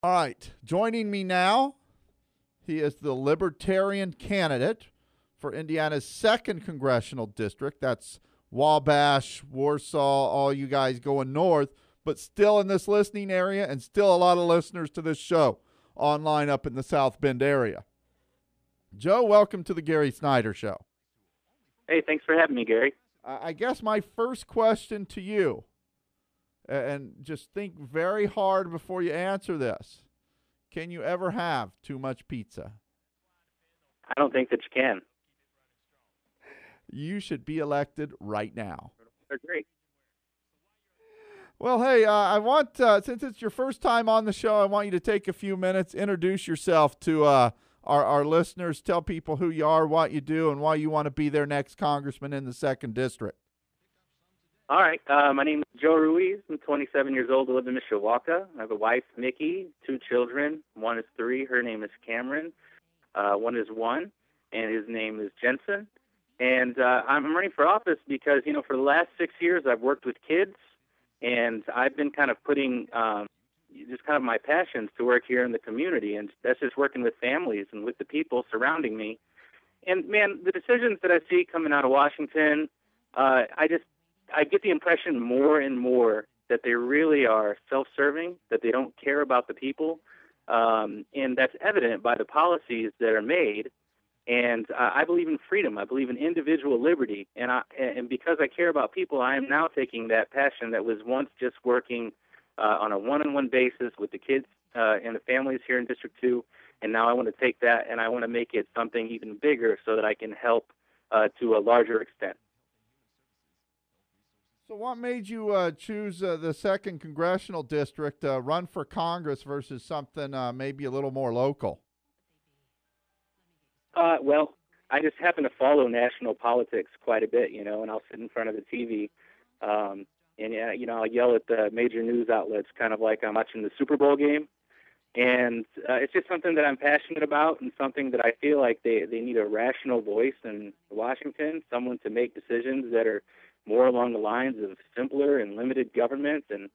All right, joining me now, he is the Libertarian candidate for Indiana's 2nd Congressional District. That's Wabash, Warsaw, all you guys going north, but still in this listening area and still a lot of listeners to this show online up in the South Bend area. Joe, welcome to the Gary Snyder Show. Hey, thanks for having me, Gary. I guess my first question to you, and just think very hard before you answer this. Can you ever have too much pizza? I don't think that you can. You should be elected right now. They're great. Well, hey, I want, since it's your first time on the show, I want you to take a few minutes, introduce yourself to our listeners, tell people who you are, what you do, and why you want to be their next congressman in the 2nd District. All right. My name is Joe Ruiz. I'm 27 years old. I live in Mishawaka. I have a wife, Mickey, 2 children. One is 3. Her name is Cameron. One is 1, and his name is Jensen. And I'm running for office because, for the last 6 years, I've worked with kids, and I've been kind of putting just kind of my passions to work here in the community, and that's just working with families and with the people surrounding me. And, man, the decisions that I see coming out of Washington, I get the impression more and more that they really are self-serving, that they don't care about the people, and that's evident by the policies that are made. And I believe in freedom. I believe in individual liberty. And because I care about people, I am now taking that passion that was once just working on a one-on-one basis with the kids and the families here in District 2, and now I want to take that and I want to make it something even bigger so that I can help to a larger extent. So what made you choose the 2nd Congressional District, run for Congress versus something maybe a little more local? Well, I just happen to follow national politics quite a bit, and I'll sit in front of the TV, and I'll yell at the major news outlets kind of like I'm watching the Super Bowl game. And it's just something that I'm passionate about and something that I feel like they need a rational voice in Washington, someone to make decisions that are more along the lines of simpler and limited government, and,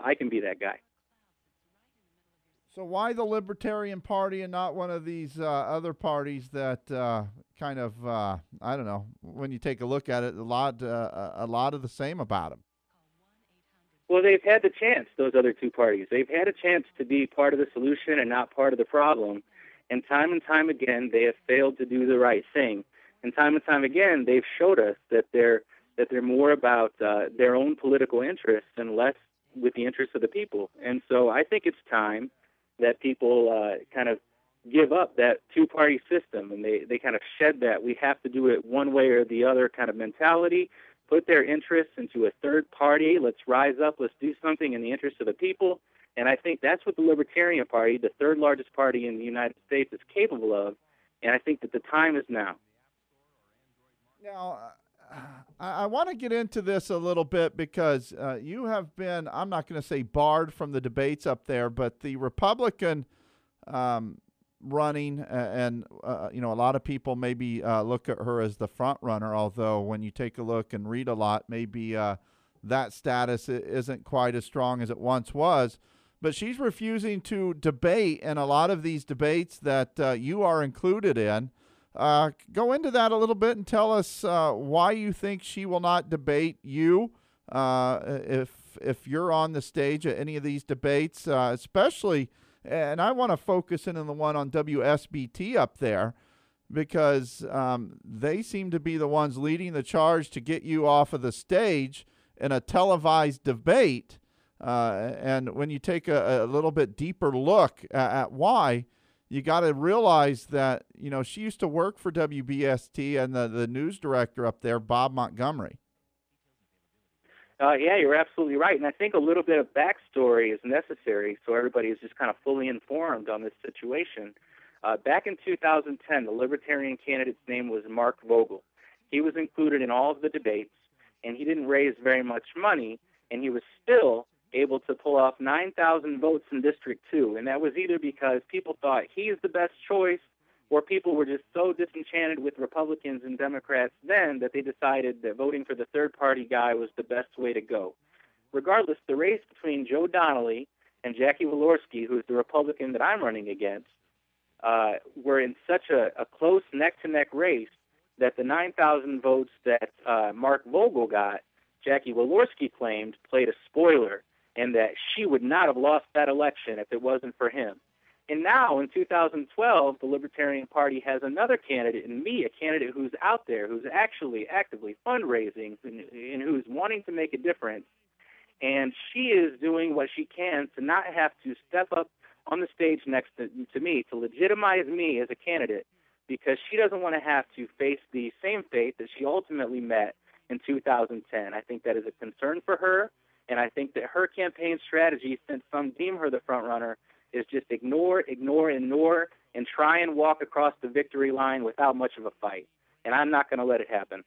I can be that guy. So why the Libertarian Party and not one of these other parties that kind of, I don't know, when you take a look at it, a lot of the same about them? Well, they've had the chance, those other 2 parties. They've had a chance to be part of the solution and not part of the problem. And time again, they have failed to do the right thing. And time again, they've showed us that they're more about their own political interests and less with the interests of the people. And so I think it's time that people kind of give up that 2-party system, and they kind of shed that we have to do it one way or the other kind of mentality, put their interests into a third party. Let's rise up. Let's do something in the interest of the people. And I think that's what the Libertarian Party, the 3rd largest party in the United States, is capable of. And I think that the time is now. Now, I want to get into this a little bit because you have been, I'm not going to say barred from the debates up there, but the Republican running, and a lot of people maybe look at her as the front runner, although when you take a look and read a lot, maybe that status isn't quite as strong as it once was. But she's refusing to debate in a lot of these debates that you are included in. Go into that a little bit and tell us why you think she will not debate you if you're on the stage at any of these debates, especially, and I want to focus in on the one on WSBT up there because they seem to be the ones leading the charge to get you off of the stage in a televised debate. And when you take a little bit deeper look at why, you got to realize that, she used to work for WBST and the news director up there, Bob Montgomery. Yeah, you're absolutely right. And I think a little bit of backstory is necessary so everybody is just kind of fully informed on this situation. Back in 2010, the Libertarian candidate's name was Mark Vogel. He was included in all of the debates, and he didn't raise very much money, and he was still able to pull off 9,000 votes in District 2. And that was either because people thought he's the best choice, or people were just so disenchanted with Republicans and Democrats then that they decided that voting for the third-party guy was the best way to go. Regardless, the race between Joe Donnelly and Jackie Walorski, who's the Republican that I'm running against, were in such a close neck-to-neck race that the 9,000 votes that Mark Vogel got, Jackie Walorski claimed played a spoiler, and that she would not have lost that election if it wasn't for him. And now, in 2012, the Libertarian Party has another candidate in me, a candidate who's out there, who's actually actively fundraising, and who's wanting to make a difference. And she is doing what she can to not have to step up on the stage next to me, to legitimize me as a candidate, because she doesn't want to have to face the same fate that she ultimately met in 2010. I think that is a concern for her, and I think that her campaign strategy, since some deem her the front runner, is just ignore, and try and walk across the victory line without much of a fight. And I'm not going to let it happen.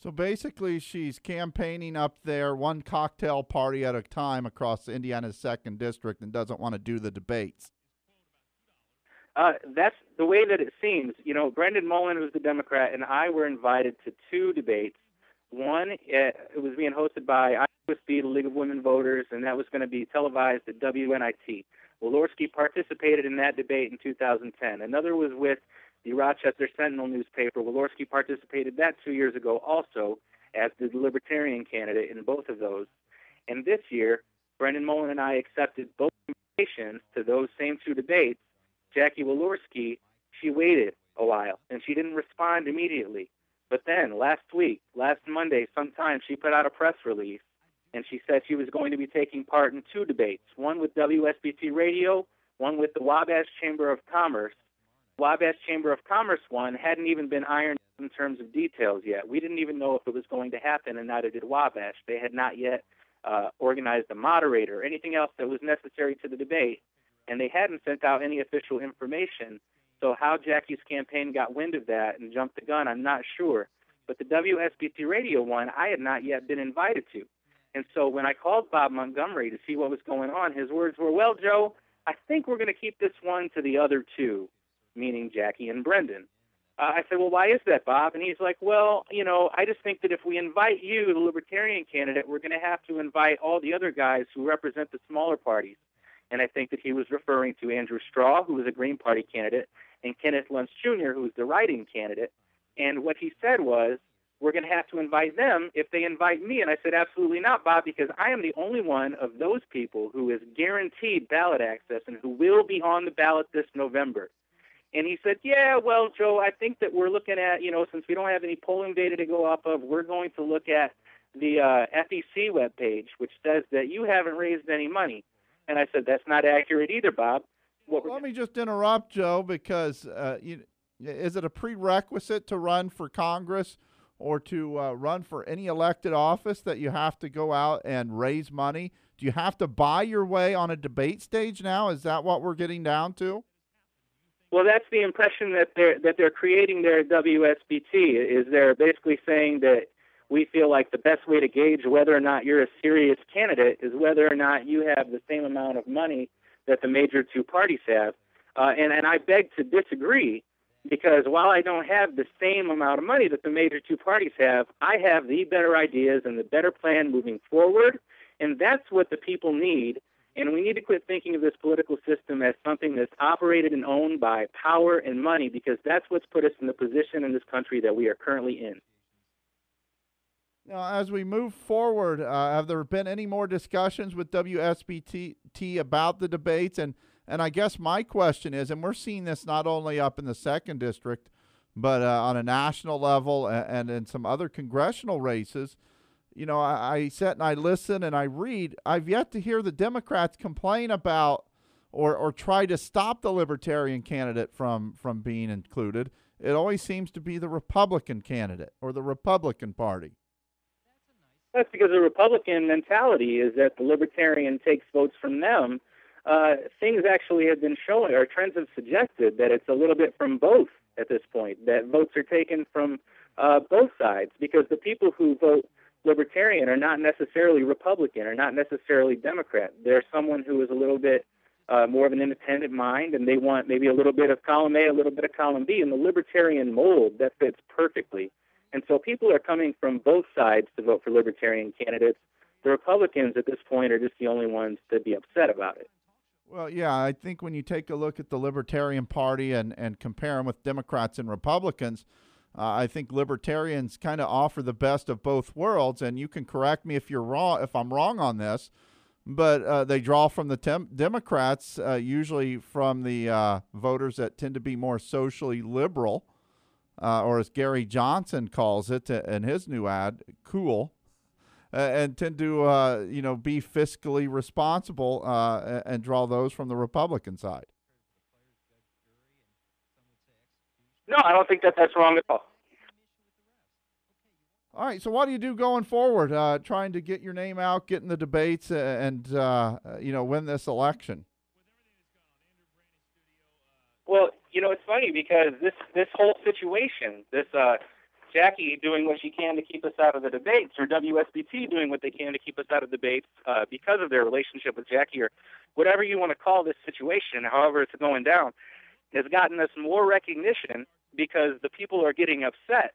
So basically, she's campaigning up there, one cocktail party at a time across Indiana's 2nd District, and doesn't want to do the debates. That's the way that it seems. You know, Brendan Mullen, who's the Democrat, and I were invited to 2 debates. One, it was being hosted by WSBT, the League of Women Voters, and that was going to be televised at WNIT. Walorski participated in that debate in 2010. Another was with the Rochester Sentinel newspaper. Walorski participated that 2 years ago also as the Libertarian candidate in both of those. And this year, Brendan Mullen and I accepted both invitations to those same 2 debates. Jackie Walorski, she waited a while, and she didn't respond immediately. But then last Monday sometime, she put out a press release, and she said she was going to be taking part in 2 debates, one with WSBT Radio, one with the Wabash Chamber of Commerce. Wabash Chamber of Commerce one hadn't even been ironed out in terms of details yet. We didn't even know if it was going to happen, and neither did Wabash. They had not yet organized a moderator or anything else that was necessary to the debate, and they hadn't sent out any official information. So how Jackie's campaign got wind of that and jumped the gun, I'm not sure. But the WSBT Radio one, I had not yet been invited to. And so when I called Bob Montgomery to see what was going on, his words were, well, Joe, I think we're going to keep this one to the other 2, meaning Jackie and Brendan. I said, well, why is that, Bob? And he's like, well, you know, I just think that if we invite you, the Libertarian candidate, we're going to have to invite all the other guys who represent the smaller parties. And I think that he was referring to Andrew Straw, who was a Green Party candidate, and Kenneth Luntz Jr., who was the writing candidate. And what he said was, we're going to have to invite them if they invite me. And I said, absolutely not, Bob, because I am the only one of those people who is guaranteed ballot access and who will be on the ballot this November. And he said, yeah, well, Joe, I think that we're looking at, you know, since we don't have any polling data to go off of, we're going to look at the FEC webpage, which says that you haven't raised any money. And I said, that's not accurate either, Bob. Well, let me just interrupt, Joe, because is it a prerequisite to run for Congress or to run for any elected office that you have to go out and raise money? Do you have to buy your way on a debate stage now? Is that what we're getting down to? Well, that's the impression that they're creating there at WSBT, is they're basically saying that we feel like the best way to gauge whether or not you're a serious candidate is whether or not you have the same amount of money that the major 2 parties have. And I beg to disagree, because while I don't have the same amount of money that the major 2 parties have, I have the better ideas and the better plan moving forward, and that's what the people need. And we need to quit thinking of this political system as something that's operated and owned by power and money, because that's what's put us in the position in this country that we are currently in. Now, as we move forward, have there been any more discussions with WSBT about the debates? And I guess my question is, and we're seeing this not only up in the 2nd District, but on a national level and in some other congressional races, you know, I sit and I listen and I read. I've yet to hear the Democrats complain about or try to stop the Libertarian candidate from being included. It always seems to be the Republican candidate or the Republican Party. That's because the Republican mentality is that the Libertarian takes votes from them. Things actually have been showing, or trends have suggested, that it's a little bit from both at this point, that votes are taken from both sides, because the people who vote Libertarian are not necessarily Republican or not necessarily Democrat. They're someone who is a little bit more of an independent mind, and they want maybe a little bit of column A, a little bit of column B. In the Libertarian mold, that fits perfectly. And so people are coming from both sides to vote for Libertarian candidates, the Republicans at this point are just the only ones to be upset about it. Well, yeah, I think when you take a look at the Libertarian Party and compare them with Democrats and Republicans, I think Libertarians kind of offer the best of both worlds. And you can correct me if you're wrong, if I'm wrong on this, but they draw from the Democrats, usually from the voters that tend to be more socially liberal, or as Gary Johnson calls it in his new ad, cool. And tend to, be fiscally responsible and draw those from the Republican side. No, I don't think that that's wrong at all. All right, so what do you do going forward, trying to get your name out, get in the debates, and win this election? Well, it's funny because this whole situation, this Jackie doing what she can to keep us out of the debates, or WSBT doing what they can to keep us out of debates because of their relationship with Jackie, or whatever you want to call this situation, however it's going down, has gotten us more recognition because the people are getting upset.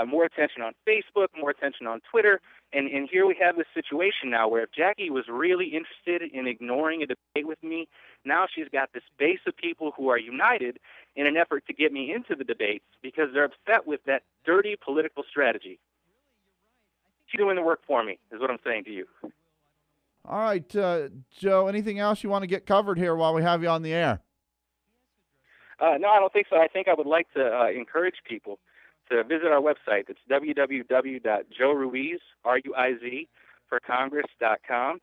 More attention on Facebook, more attention on Twitter, and here we have this situation now where if Jackie was really interested in ignoring a debate with me, now she's got this base of people who are united in an effort to get me into the debates because they're upset with that dirty political strategy. She's doing the work for me, is what I'm saying to you. All right, Joe, anything else you want to get covered here while we have you on the air? No, I don't think so. I think I would like to encourage people to visit our website. It's www.joeruiz, R-U-I-Z, for Congress.com.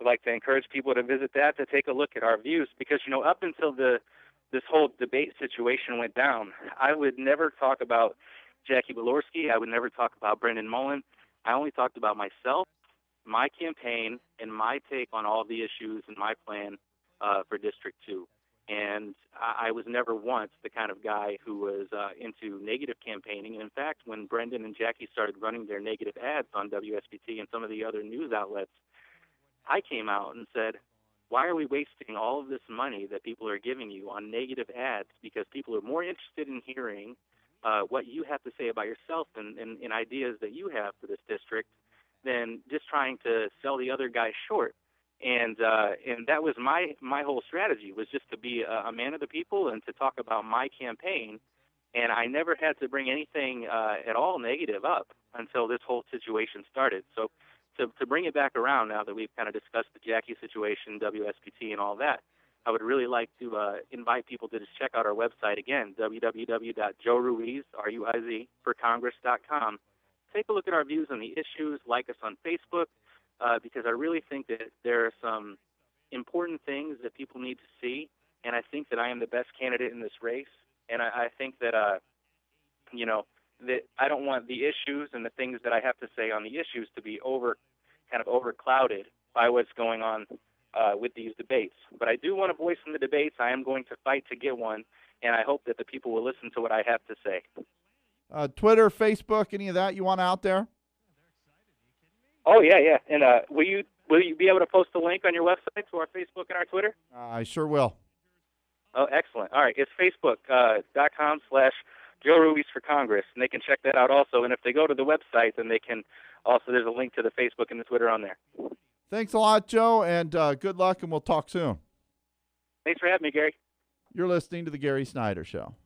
I'd like to encourage people to visit that, to take a look at our views, because, up until this whole debate situation went down, I would never talk about Jackie Walorski. I would never talk about Brendan Mullen. I only talked about myself, my campaign, and my take on all the issues and my plan for District 2. And I was never once the kind of guy who was into negative campaigning. And in fact, when Brendan and Jackie started running their negative ads on WSBT and some of the other news outlets, I came out and said, why are we wasting all of this money that people are giving you on negative ads? Because people are more interested in hearing what you have to say about yourself and ideas that you have for this district than just trying to sell the other guy short. And that was my whole strategy, was just to be a man of the people and to talk about my campaign. And I never had to bring anything at all negative up until this whole situation started. So to bring it back around now that we've kind of discussed the Jackie situation, WSBT, and all that, I would really like to invite people to just check out our website again, www.joeruiz, R-U-I-Z, for Congress.com. Take a look at our views on the issues, like us on Facebook, because I really think that there are some important things that people need to see, and I think that I am the best candidate in this race, and I think that, that I don't want the issues and the things that I have to say on the issues to be overclouded by what's going on with these debates. But I do want a voice in the debates. I am going to fight to get one, and I hope that the people will listen to what I have to say. Twitter, Facebook, any of that you want out there? Oh, yeah. And will you be able to post a link on your website to our Facebook and our Twitter? I sure will. Oh, excellent. All right. It's facebook.com/Joe Ruiz for Congress, and they can check that out also. And if they go to the website, then they can also, there's a link to the Facebook and the Twitter on there. Thanks a lot, Joe, and good luck, and we'll talk soon. Thanks for having me, Gary. You're listening to The Gary Snyder Show.